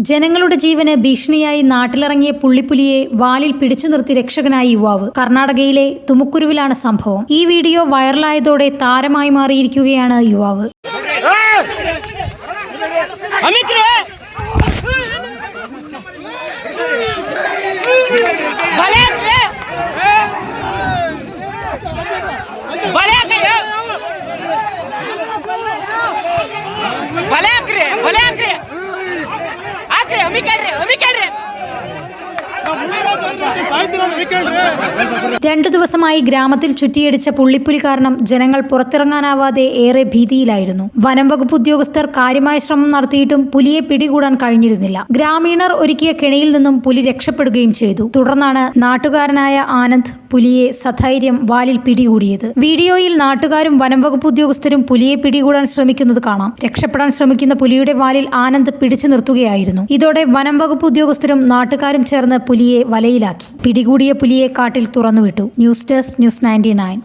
ജനങ്ങളുടെ ജീവന് ഭീഷണിയായി നാട്ടിലിറങ്ങിയ പുള്ളിപ്പുലിയെ വാലിൽ പിടിച്ചു നിർത്തി രക്ഷകനായ യുവാവ്. കർണാടകയിലെ തുമുക്കുരുവിലാണ് സംഭവം. ഈ വീഡിയോ വൈറലായതോടെ താരമായി മാറിയിരിക്കുകയാണ് യുവാവ്. രണ്ടു ദിവസമായി ഗ്രാമത്തിൽ ചുറ്റിയടിച്ച പുള്ളിപ്പുലി കാരണം ജനങ്ങൾ പുറത്തിറങ്ങാനാവാതെ ഏറെ ഭീതിയിലായിരുന്നു. വനം വകുപ്പ് ഉദ്യോഗസ്ഥർ കാര്യമായ ശ്രമം നടത്തിയിട്ടും പുലിയെ പിടികൂടാൻ കഴിഞ്ഞിരുന്നില്ല. ഗ്രാമീണർ ഒരുക്കിയ കെണിയിൽ നിന്നും പുലി രക്ഷപ്പെടുകയും ചെയ്തു. തുടർന്നാണ് നാട്ടുകാരനായ ആനന്ദ് പുലിയെ സധൈര്യം വാലിൽ പിടികൂടിയത്. വീഡിയോയിൽ നാട്ടുകാരും വനം വകുപ്പ് ഉദ്യോഗസ്ഥരും പുലിയെ പിടികൂടാൻ ശ്രമിക്കുന്നത് കാണാം. രക്ഷപ്പെടാൻ ശ്രമിക്കുന്ന പുലിയുടെ വാലിൽ ആനന്ദ് പിടിച്ചു നിർത്തുകയായിരുന്നു. ഇതോടെ വനം വകുപ്പ് ഉദ്യോഗസ്ഥരും നാട്ടുകാരും ചേർന്ന് പുലിയെ വലയിലാക്കി. പിടികൂടിയ പുലിയെ കാട്ടിൽ തുറന്നുവിട്ടു. News desk, news 99.